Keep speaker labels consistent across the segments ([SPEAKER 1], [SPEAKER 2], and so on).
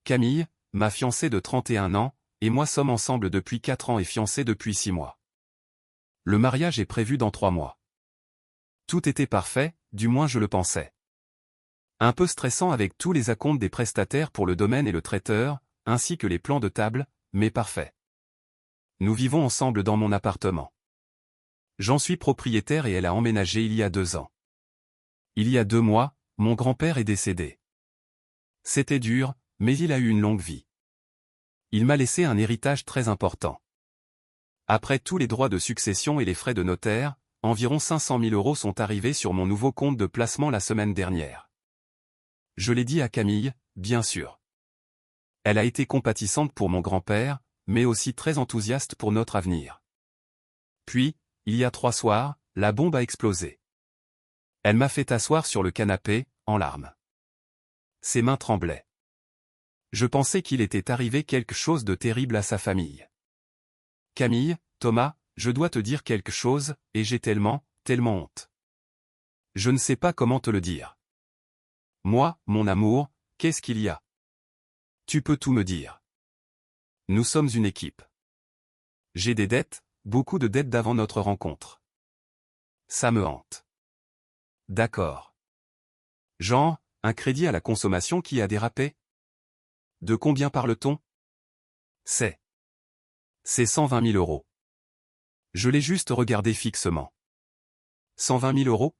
[SPEAKER 1] Camille, ma fiancée de 31 ans, et moi sommes ensemble depuis 4 ans et fiancés depuis 6 mois. Le mariage est prévu dans 3 mois. Tout était parfait, du moins je le pensais. Un peu stressant avec tous les acomptes des prestataires pour le domaine et le traiteur, ainsi que les plans de table, mais parfait. Nous vivons ensemble dans mon appartement. J'en suis propriétaire et elle a emménagé il y a 2 ans. Il y a 2 mois, mon grand-père est décédé. C'était dur, mais il a eu une longue vie. Il m'a laissé un héritage très important. Après tous les droits de succession et les frais de notaire, environ 500 000 € sont arrivés sur mon nouveau compte de placement la semaine dernière. Je l'ai dit à Camille, bien sûr. Elle a été compatissante pour mon grand-père, mais aussi très enthousiaste pour notre avenir. Puis, il y a 3 soirs, la bombe a explosé. Elle m'a fait asseoir sur le canapé, en larmes. Ses mains tremblaient. Je pensais qu'il était arrivé quelque chose de terrible à sa famille. Camille, Thomas, je dois te dire quelque chose, et j'ai tellement honte. Je ne sais pas comment te le dire. Moi, mon amour, qu'est-ce qu'il y a? Tu peux tout me dire. Nous sommes une équipe. J'ai des dettes, beaucoup de dettes d'avant notre rencontre. Ça me hante. D'accord. Genre, un crédit à la consommation qui a dérapé? De combien parle-t-on? C'est 120 000 €. Je l'ai juste regardé fixement. 120 000 €?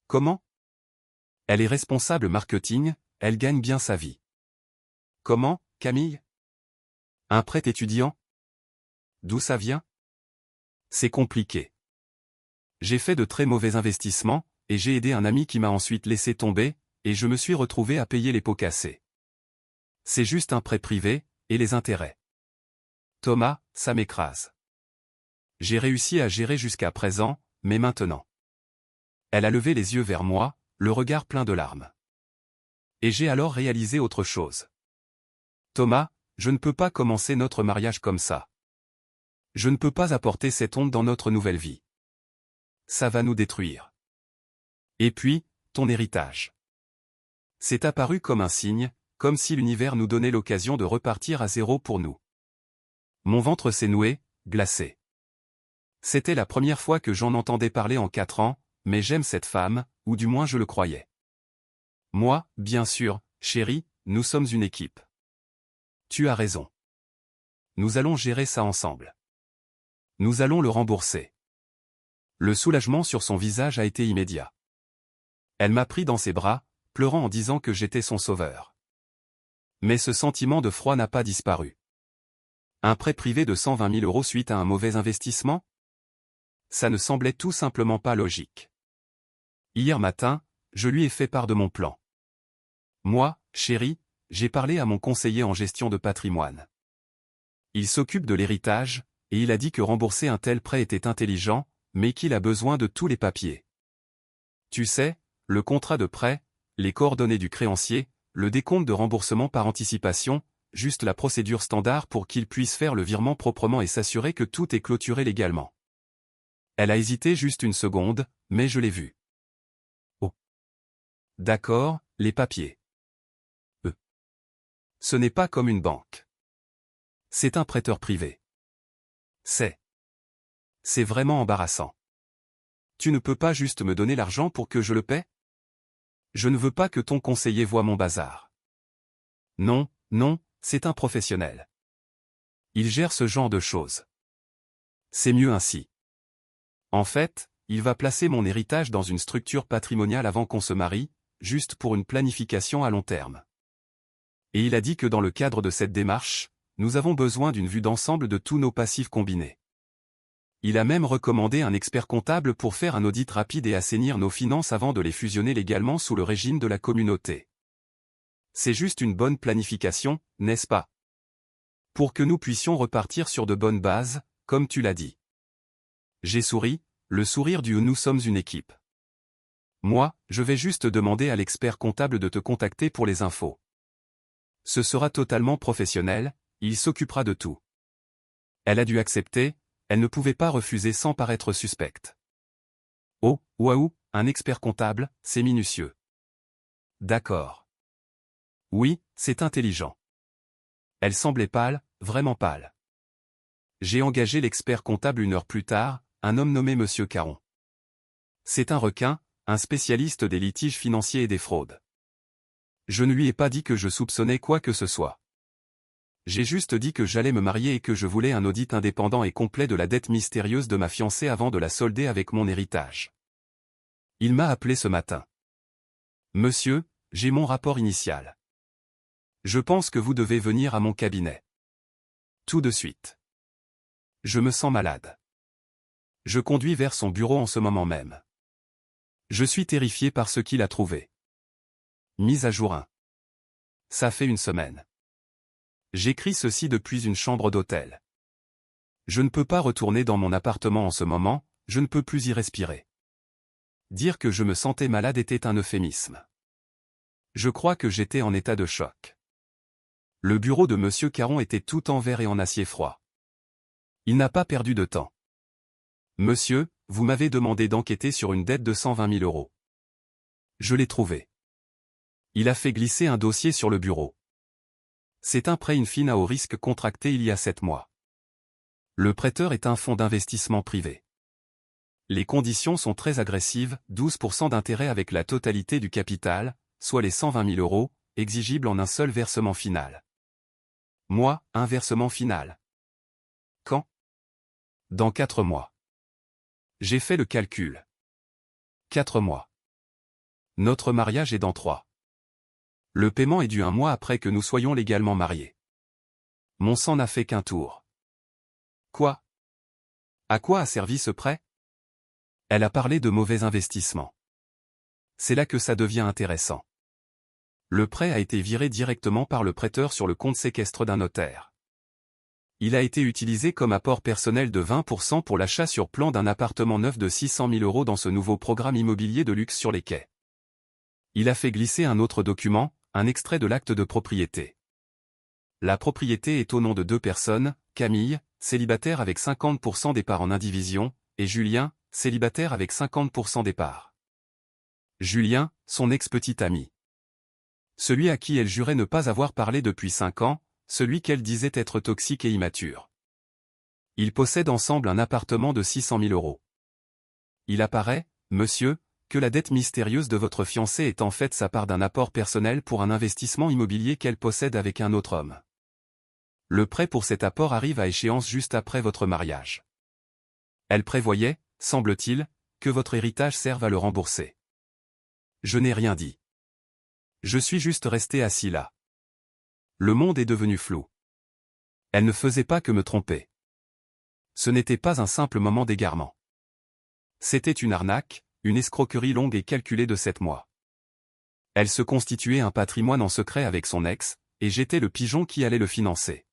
[SPEAKER 1] Comment? Elle est responsable marketing, elle gagne bien sa vie. Comment, Camille? Un prêt étudiant? D'où ça vient? C'est compliqué. J'ai fait de très mauvais investissements, et j'ai aidé un ami qui m'a ensuite laissé tomber, et je me suis retrouvé à payer les pots cassés. C'est juste un prêt privé, et les intérêts. Thomas, ça m'écrase. J'ai réussi à gérer jusqu'à présent, mais maintenant. Elle a levé les yeux vers moi, le regard plein de larmes. Et j'ai alors réalisé autre chose. Thomas, je ne peux pas commencer notre mariage comme ça. Je ne peux pas apporter cette honte dans notre nouvelle vie. Ça va nous détruire. Et puis, ton héritage. C'est apparu comme un signe, comme si l'univers nous donnait l'occasion de repartir à zéro pour nous. Mon ventre s'est noué, glacé. C'était la première fois que j'en entendais parler en 4 ans, mais j'aime cette femme, ou du moins je le croyais. Moi, bien sûr, chérie, nous sommes une équipe. Tu as raison. Nous allons gérer ça ensemble. Nous allons le rembourser. Le soulagement sur son visage a été immédiat. Elle m'a pris dans ses bras, pleurant en disant que j'étais son sauveur. Mais ce sentiment de froid n'a pas disparu. Un prêt privé de 120 000 € suite à un mauvais investissement? Ça ne semblait tout simplement pas logique. Hier matin, je lui ai fait part de mon plan. Moi, chérie, j'ai parlé à mon conseiller en gestion de patrimoine. Il s'occupe de l'héritage, et il a dit que rembourser un tel prêt était intelligent, mais qu'il a besoin de tous les papiers. Tu sais, le contrat de prêt, les coordonnées du créancier, le décompte de remboursement par anticipation, juste la procédure standard pour qu'il puisse faire le virement proprement et s'assurer que tout est clôturé légalement. Elle a hésité juste une seconde, mais je l'ai vu. Oh. D'accord, les papiers. Ce n'est pas comme une banque. C'est un prêteur privé. C'est vraiment embarrassant. Tu ne peux pas juste me donner l'argent pour que je le paie? Je ne veux pas que ton conseiller voie mon bazar. Non, non, c'est un professionnel. Il gère ce genre de choses. C'est mieux ainsi. En fait, il va placer mon héritage dans une structure patrimoniale avant qu'on se marie, juste pour une planification à long terme. Et il a dit que dans le cadre de cette démarche, nous avons besoin d'une vue d'ensemble de tous nos passifs combinés. Il a même recommandé un expert comptable pour faire un audit rapide et assainir nos finances avant de les fusionner légalement sous le régime de la communauté. C'est juste une bonne planification, n'est-ce pas? Pour que nous puissions repartir sur de bonnes bases, comme tu l'as dit. J'ai souri, le sourire du « nous sommes une équipe ». Moi, je vais juste demander à l'expert comptable de te contacter pour les infos. Ce sera totalement professionnel, il s'occupera de tout. Elle a dû accepter, elle ne pouvait pas refuser sans paraître suspecte. Oh, waouh, un expert comptable, c'est minutieux. D'accord. Oui, c'est intelligent. Elle semblait pâle, vraiment pâle. J'ai engagé l'expert comptable 1 heure plus tard, un homme nommé Monsieur Caron. C'est un requin, un spécialiste des litiges financiers et des fraudes. Je ne lui ai pas dit que je soupçonnais quoi que ce soit. J'ai juste dit que j'allais me marier et que je voulais un audit indépendant et complet de la dette mystérieuse de ma fiancée avant de la solder avec mon héritage. Il m'a appelé ce matin. Monsieur, j'ai mon rapport initial. Je pense que vous devez venir à mon cabinet. Tout de suite. Je me sens malade. Je conduis vers son bureau en ce moment même. Je suis terrifié par ce qu'il a trouvé. Mise à jour 1. Ça fait une semaine. J'écris ceci depuis une chambre d'hôtel. Je ne peux pas retourner dans mon appartement en ce moment, je ne peux plus y respirer. Dire que je me sentais malade était un euphémisme. Je crois que j'étais en état de choc. Le bureau de Monsieur Caron était tout en verre et en acier froid. Il n'a pas perdu de temps. Monsieur, vous m'avez demandé d'enquêter sur une dette de 120 000 euros. Je l'ai trouvé. Il a fait glisser un dossier sur le bureau. C'est un prêt in fine à haut risque contracté il y a 7 mois. Le prêteur est un fonds d'investissement privé. Les conditions sont très agressives, 12% d'intérêt avec la totalité du capital, soit les 120 000 euros, exigibles en un seul versement final. Moi, un versement final. Quand? Dans 4 mois. J'ai fait le calcul. 4 mois. Notre mariage est dans 3. Le paiement est dû 1 mois après que nous soyons légalement mariés. Mon sang n'a fait qu'un tour. Quoi? À quoi a servi ce prêt? Elle a parlé de mauvais investissement. C'est là que ça devient intéressant. Le prêt a été viré directement par le prêteur sur le compte séquestre d'un notaire. Il a été utilisé comme apport personnel de 20% pour l'achat sur plan d'un appartement neuf de 600 000 euros dans ce nouveau programme immobilier de luxe sur les quais. Il a fait glisser un autre document, un extrait de l'acte de propriété. La propriété est au nom de 2 personnes, Camille, célibataire avec 50% des parts en indivision, et Julien, célibataire avec 50% des parts. Julien, son ex-petit ami. Celui à qui elle jurait ne pas avoir parlé depuis 5 ans, celui qu'elle disait être toxique et immature. Ils possèdent ensemble un appartement de 600 000 euros. Il apparaît, monsieur, que la dette mystérieuse de votre fiancée est en fait sa part d'un apport personnel pour un investissement immobilier qu'elle possède avec un autre homme. Le prêt pour cet apport arrive à échéance juste après votre mariage. Elle prévoyait, semble-t-il, que votre héritage serve à le rembourser. Je n'ai rien dit. Je suis juste resté assis là. Le monde est devenu flou. Elle ne faisait pas que me tromper. Ce n'était pas un simple moment d'égarement. C'était une arnaque, une escroquerie longue et calculée de 7 mois. Elle se constituait un patrimoine en secret avec son ex, et j'étais le pigeon qui allait le financer.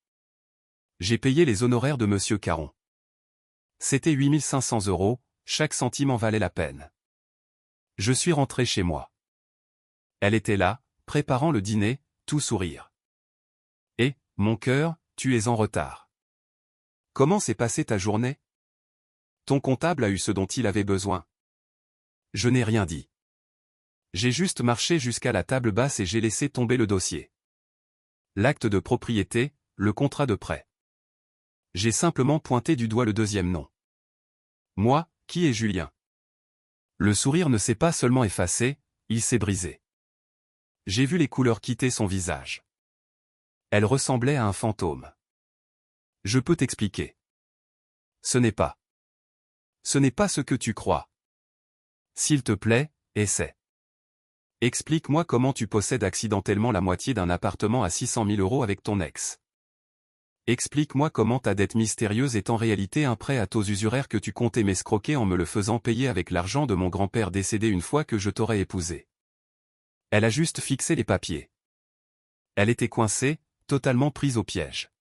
[SPEAKER 1] J'ai payé les honoraires de Monsieur Caron. C'était 8 500 euros, chaque centime en valait la peine. Je suis rentré chez moi. Elle était là, préparant le dîner, tout sourire. Et, mon cœur, tu es en retard. Comment s'est passée ta journée? Ton comptable a eu ce dont il avait besoin. Je n'ai rien dit. J'ai juste marché jusqu'à la table basse et j'ai laissé tomber le dossier. L'acte de propriété, le contrat de prêt. J'ai simplement pointé du doigt le deuxième nom. Moi, qui est Julien? Le sourire ne s'est pas seulement effacé, il s'est brisé. J'ai vu les couleurs quitter son visage. Elle ressemblait à un fantôme. Je peux t'expliquer. Ce n'est pas. Ce n'est pas ce que tu crois. S'il te plaît, essaie. Explique-moi comment tu possèdes accidentellement la moitié d'un appartement à 600 000 euros avec ton ex. Explique-moi comment ta dette mystérieuse est en réalité un prêt à taux usuraires que tu comptais m'escroquer en me le faisant payer avec l'argent de mon grand-père décédé une fois que je t'aurais épousé. Elle a juste fixé les papiers. Elle était coincée, totalement prise au piège.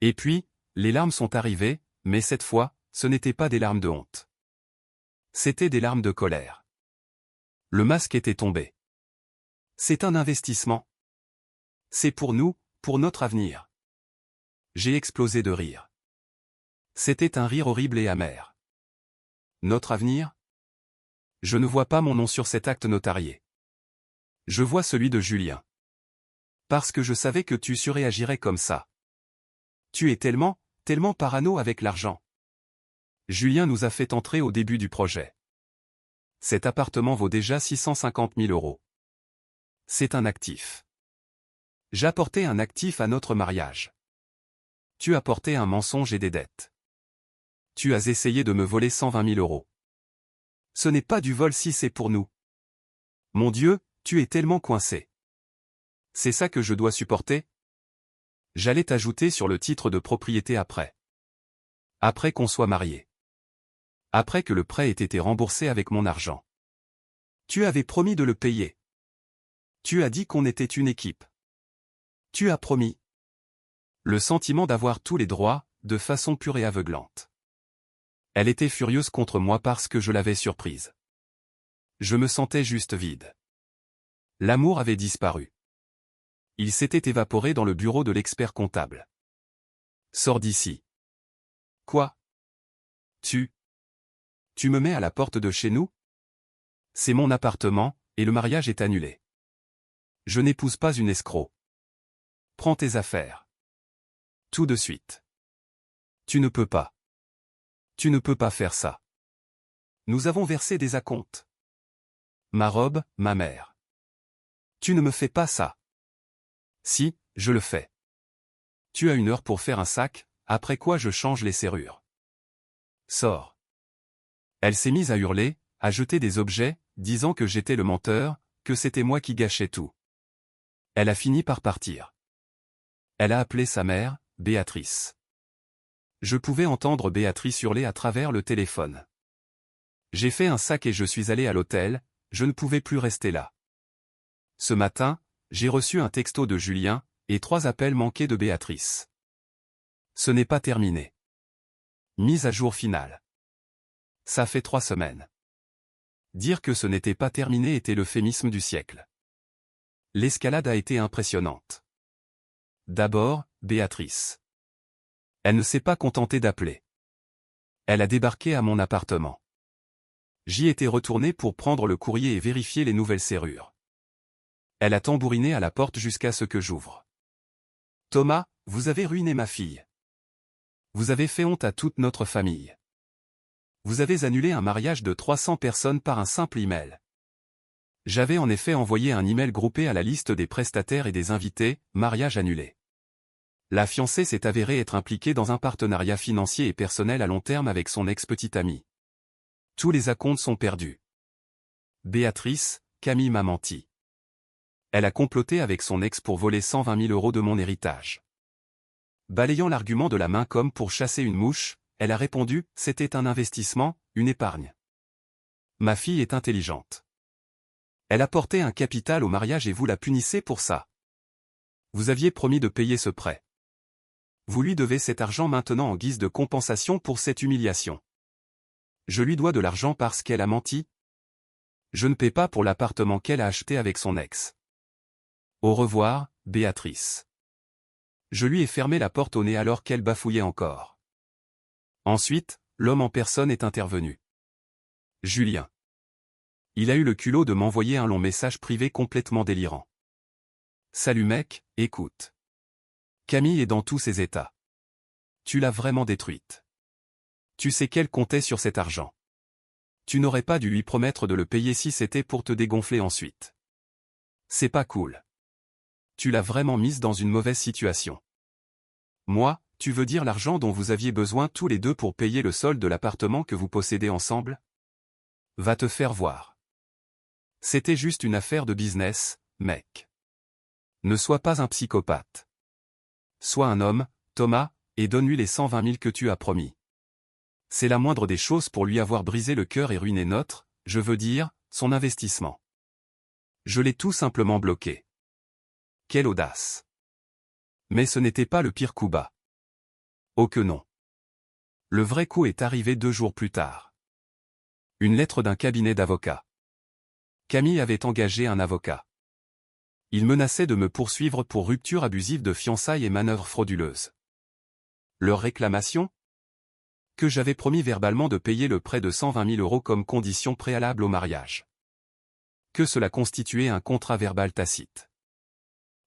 [SPEAKER 1] Et puis, les larmes sont arrivées, mais cette fois, ce n'étaient pas des larmes de honte. C'étaient des larmes de colère. Le masque était tombé. C'est un investissement. C'est pour nous, pour notre avenir. J'ai explosé de rire. C'était un rire horrible et amer. Notre avenir? Je ne vois pas mon nom sur cet acte notarié. Je vois celui de Julien. Parce que je savais que tu surréagirais comme ça. Tu es tellement parano avec l'argent. Julien nous a fait entrer au début du projet. Cet appartement vaut déjà 650 000 euros. C'est un actif. J'apportais un actif à notre mariage. Tu apportais un mensonge et des dettes. Tu as essayé de me voler 120 000 euros. Ce n'est pas du vol si c'est pour nous. Mon Dieu, tu es tellement coincé. C'est ça que je dois supporter? J'allais t'ajouter sur le titre de propriété après. Après qu'on soit mariés. Après que le prêt ait été remboursé avec mon argent. Tu avais promis de le payer. Tu as dit qu'on était une équipe. Tu as promis. Le sentiment d'avoir tous les droits, de façon pure et aveuglante. Elle était furieuse contre moi parce que je l'avais surprise. Je me sentais juste vide. L'amour avait disparu. Il s'était évaporé dans le bureau de l'expert comptable. Sors d'ici. Quoi? Tu me mets à la porte de chez nous? C'est mon appartement, et le mariage est annulé. Je n'épouse pas une escroc. Prends tes affaires. Tout de suite. Tu ne peux pas. Tu ne peux pas faire ça. Nous avons versé des acomptes. Ma robe, ma mère. Tu ne me fais pas ça. Si, je le fais. Tu as 1 heure pour faire un sac, après quoi je change les serrures. Sors. Elle s'est mise à hurler, à jeter des objets, disant que j'étais le menteur, que c'était moi qui gâchais tout. Elle a fini par partir. Elle a appelé sa mère, Béatrice. Je pouvais entendre Béatrice hurler à travers le téléphone. J'ai fait un sac et je suis allé à l'hôtel, je ne pouvais plus rester là. Ce matin, j'ai reçu un texto de Julien, et 3 appels manqués de Béatrice. Ce n'est pas terminé. Mise à jour finale. Ça fait 3 semaines. Dire que ce n'était pas terminé était l'euphémisme du siècle. L'escalade a été impressionnante. D'abord, Béatrice. Elle ne s'est pas contentée d'appeler. Elle a débarqué à mon appartement. J'y étais retourné pour prendre le courrier et vérifier les nouvelles serrures. Elle a tambouriné à la porte jusqu'à ce que j'ouvre. Thomas, vous avez ruiné ma fille. Vous avez fait honte à toute notre famille. Vous avez annulé un mariage de 300 personnes par un simple email. J'avais en effet envoyé un email groupé à la liste des prestataires et des invités, mariage annulé. La fiancée s'est avérée être impliquée dans un partenariat financier et personnel à long terme avec son ex-petite amie. Tous les acomptes sont perdus. Béatrice, Camille m'a menti. Elle a comploté avec son ex pour voler 120 000 euros de mon héritage. Balayant l'argument de la main comme pour chasser une mouche, elle a répondu, c'était un investissement, une épargne. Ma fille est intelligente. Elle a porté un capital au mariage et vous la punissez pour ça. Vous aviez promis de payer ce prêt. Vous lui devez cet argent maintenant en guise de compensation pour cette humiliation. Je lui dois de l'argent parce qu'elle a menti. Je ne paie pas pour l'appartement qu'elle a acheté avec son ex. Au revoir, Béatrice. Je lui ai fermé la porte au nez alors qu'elle bafouillait encore. Ensuite, l'homme en personne est intervenu. Julien. Il a eu le culot de m'envoyer un long message privé complètement délirant. Salut mec, écoute. Camille est dans tous ses états. Tu l'as vraiment détruite. Tu sais qu'elle comptait sur cet argent. Tu n'aurais pas dû lui promettre de le payer si c'était pour te dégonfler ensuite. C'est pas cool. Tu l'as vraiment mise dans une mauvaise situation. Moi, tu veux dire l'argent dont vous aviez besoin tous les deux pour payer le solde de l'appartement que vous possédez ensemble? Va te faire voir. C'était juste une affaire de business, mec. Ne sois pas un psychopathe. Sois un homme, Thomas, et donne-lui les 120 000 que tu as promis. C'est la moindre des choses pour lui avoir brisé le cœur et ruiné je veux dire, son investissement. Je l'ai tout simplement bloqué. Quelle audace. Mais ce n'était pas le pire coup bas. Oh que non. Le vrai coup est arrivé 2 jours plus tard. Une lettre d'un cabinet d'avocats. Camille avait engagé un avocat. Il menaçait de me poursuivre pour rupture abusive de fiançailles et manœuvres frauduleuses. Leur réclamation? Que j'avais promis verbalement de payer le prêt de 120 000 euros comme condition préalable au mariage. Que cela constituait un contrat verbal tacite.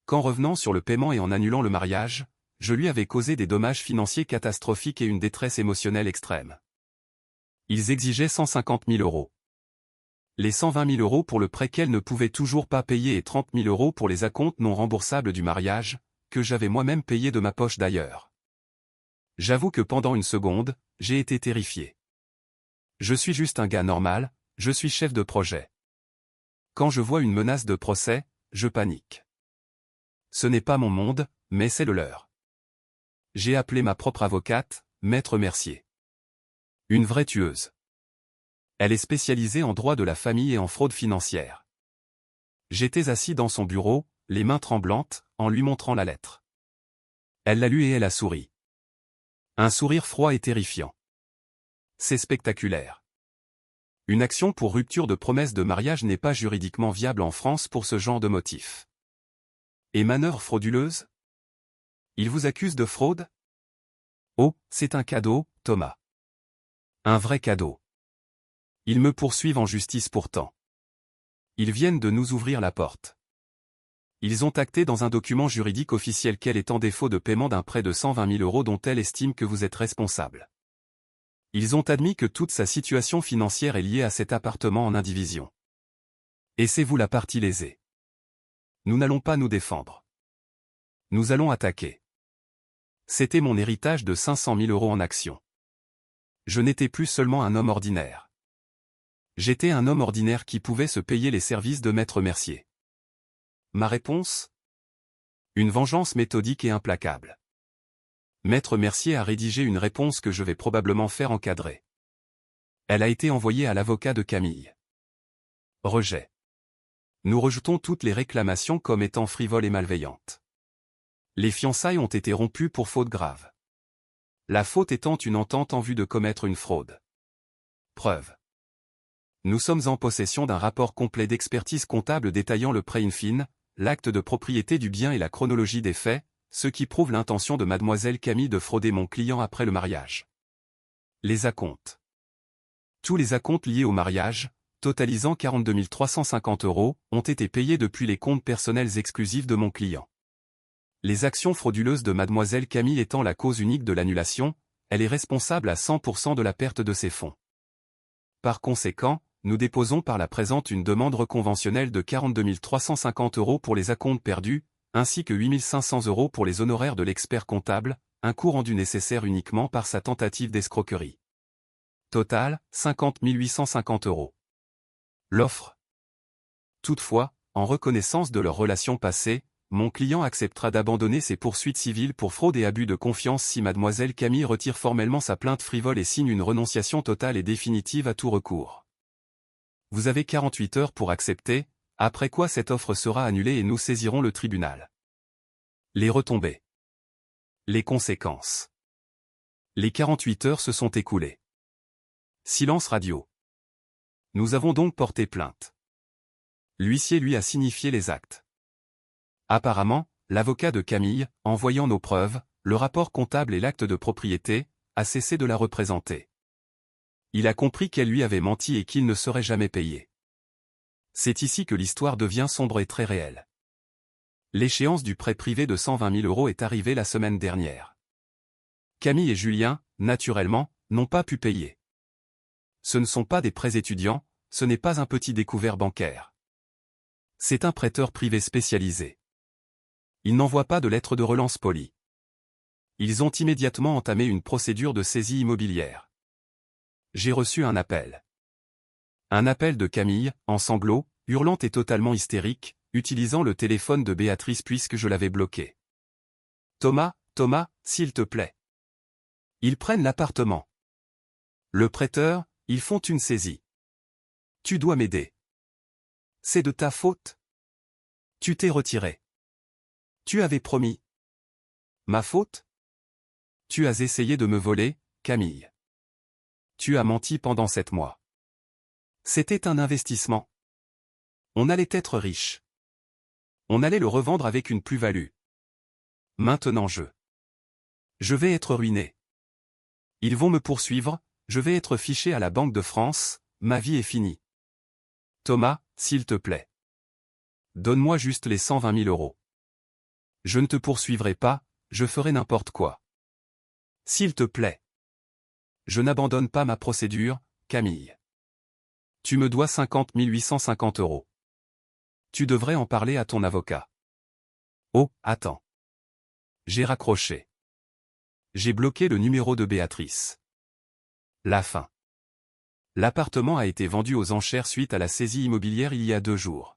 [SPEAKER 1] qu'en revenant sur le paiement et en annulant le mariage, je lui avais causé des dommages financiers catastrophiques et une détresse émotionnelle extrême. Ils exigeaient 150 000 euros. Les 120 000 euros pour le prêt qu'elle ne pouvait toujours pas payer et 30 000 euros pour les acomptes non remboursables du mariage, que j'avais moi-même payé de ma poche d'ailleurs. J'avoue que pendant une seconde, j'ai été terrifié. Je suis juste un gars normal, je suis chef de projet. Quand je vois une menace de procès, je panique. Ce n'est pas mon monde, mais c'est le leur. J'ai appelé ma propre avocate, Maître Mercier. Une vraie tueuse. Elle est spécialisée en droit de la famille et en fraude financière. J'étais assis dans son bureau, les mains tremblantes, en lui montrant la lettre. Elle l'a lue et elle a souri. Un sourire froid et terrifiant. C'est spectaculaire. Une action pour rupture de promesse de mariage n'est pas juridiquement viable en France pour ce genre de motif. Et manœuvre frauduleuse? Il vous accuse de fraude? Oh, c'est un cadeau, Thomas. Un vrai cadeau. Ils me poursuivent en justice pourtant. Ils viennent de nous ouvrir la porte. Ils ont acté dans un document juridique officiel qu'elle est en défaut de paiement d'un prêt de 120 000 euros dont elle estime que vous êtes responsable. Ils ont admis que toute sa situation financière est liée à cet appartement en indivision. Et c'est vous la partie lésée. Nous n'allons pas nous défendre. Nous allons attaquer. C'était mon héritage de 500 000 euros en actions. Je n'étais plus seulement un homme ordinaire. J'étais un homme ordinaire qui pouvait se payer les services de Maître Mercier. Ma réponse? Une vengeance méthodique et implacable. Maître Mercier a rédigé une réponse que je vais probablement faire encadrer. Elle a été envoyée à l'avocat de Camille. Rejet. Nous rejetons toutes les réclamations comme étant frivoles et malveillantes. Les fiançailles ont été rompues pour faute grave. La faute étant une entente en vue de commettre une fraude. Preuve. Nous sommes en possession d'un rapport complet d'expertise comptable détaillant le prêt in fine, l'acte de propriété du bien et la chronologie des faits, ce qui prouve l'intention de mademoiselle Camille de frauder mon client après le mariage. Les acomptes. Tous les acomptes liés au mariage, totalisant 42 350 euros, ont été payés depuis les comptes personnels exclusifs de mon client. Les actions frauduleuses de mademoiselle Camille étant la cause unique de l'annulation, elle est responsable à 100% de la perte de ses fonds. Par conséquent, nous déposons par la présente une demande reconventionnelle de 42 350 euros pour les acomptes perdus, ainsi que 8 500 euros pour les honoraires de l'expert comptable, un coût rendu nécessaire uniquement par sa tentative d'escroquerie. Total, 50 850 euros. L'offre. Toutefois, en reconnaissance de leur relation passée, mon client acceptera d'abandonner ses poursuites civiles pour fraude et abus de confiance si mademoiselle Camille retire formellement sa plainte frivole et signe une renonciation totale et définitive à tout recours. Vous avez 48 heures pour accepter, après quoi cette offre sera annulée et nous saisirons le tribunal. Les retombées. Les conséquences. Les 48 heures se sont écoulées. Silence radio. Nous avons donc porté plainte. L'huissier lui a signifié les actes. Apparemment, l'avocat de Camille, en voyant nos preuves, le rapport comptable et l'acte de propriété, a cessé de la représenter. Il a compris qu'elle lui avait menti et qu'il ne serait jamais payé. C'est ici que l'histoire devient sombre et très réelle. L'échéance du prêt privé de 120 000 euros est arrivée la semaine dernière. Camille et Julien, naturellement, n'ont pas pu payer. Ce ne sont pas des prêts étudiants, ce n'est pas un petit découvert bancaire. C'est un prêteur privé spécialisé. Ils n'envoient pas de lettre de relance polie. Ils ont immédiatement entamé une procédure de saisie immobilière. J'ai reçu un appel. Un appel de Camille, en sanglots, hurlante et totalement hystérique, utilisant le téléphone de Béatrice puisque je l'avais bloqué. Thomas, s'il te plaît. Ils prennent l'appartement. Le prêteur, ils font une saisie. Tu dois m'aider. C'est de ta faute. Tu t'es retiré. Tu avais promis. Ma faute? Tu as essayé de me voler, Camille. Tu as menti pendant 7 mois. C'était un investissement. On allait être riche. On allait le revendre avec une plus-value. Maintenant je vais être ruiné. Ils vont me poursuivre, je vais être fiché à la Banque de France, ma vie est finie. Thomas, s'il te plaît. Donne-moi juste les 120 000 euros. Je ne te poursuivrai pas, je ferai n'importe quoi. S'il te plaît. Je n'abandonne pas ma procédure, Camille. Tu me dois 50 850 €. Tu devrais en parler à ton avocat. Oh, attends. J'ai raccroché. J'ai bloqué le numéro de Béatrice. La fin. L'appartement a été vendu aux enchères suite à la saisie immobilière il y a 2 jours.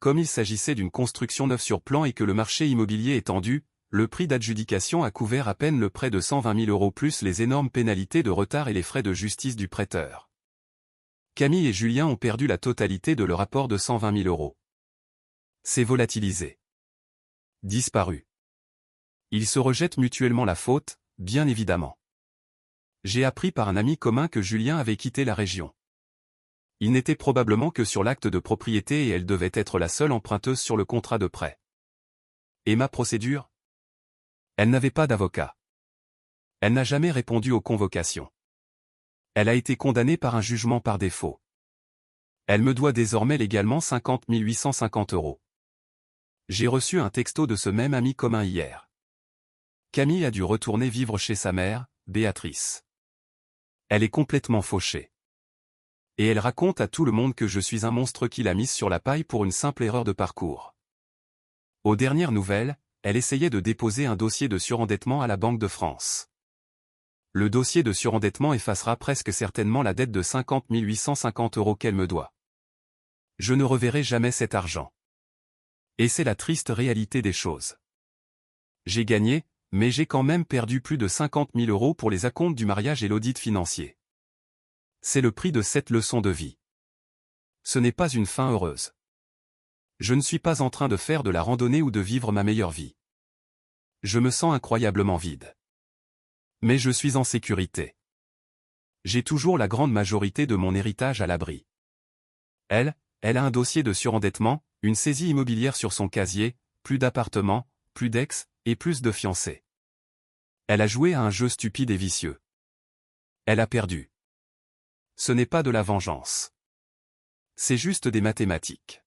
[SPEAKER 1] Comme il s'agissait d'une construction neuve sur plan et que le marché immobilier est tendu, le prix d'adjudication a couvert à peine le prêt de 120 000 € plus les énormes pénalités de retard et les frais de justice du prêteur. Camille et Julien ont perdu la totalité de leur apport de 120 000 €. C'est volatilisé. Disparu. Ils se rejettent mutuellement la faute, bien évidemment. J'ai appris par un ami commun que Julien avait quitté la région. Il n'était probablement que sur l'acte de propriété et elle devait être la seule emprunteuse sur le contrat de prêt. Et ma procédure ? Elle n'avait pas d'avocat. Elle n'a jamais répondu aux convocations. Elle a été condamnée par un jugement par défaut. Elle me doit désormais légalement 50 850 €. J'ai reçu un texto de ce même ami commun hier. Camille a dû retourner vivre chez sa mère, Béatrice. Elle est complètement fauchée. Et elle raconte à tout le monde que je suis un monstre qui l'a mise sur la paille pour une simple erreur de parcours. Aux dernières nouvelles, elle essayait de déposer un dossier de surendettement à la Banque de France. Le dossier de surendettement effacera presque certainement la dette de 50 850 € qu'elle me doit. Je ne reverrai jamais cet argent. Et c'est la triste réalité des choses. J'ai gagné, mais j'ai quand même perdu plus de 50 000 € pour les acomptes du mariage et l'audit financier. C'est le prix de cette leçon de vie. Ce n'est pas une fin heureuse. Je ne suis pas en train de faire de la randonnée ou de vivre ma meilleure vie. Je me sens incroyablement vide. Mais je suis en sécurité. J'ai toujours la grande majorité de mon héritage à l'abri. Elle a un dossier de surendettement, une saisie immobilière sur son casier, plus d'appartements, plus d'ex, et plus de fiancés. Elle a joué à un jeu stupide et vicieux. Elle a perdu. Ce n'est pas de la vengeance. C'est juste des mathématiques.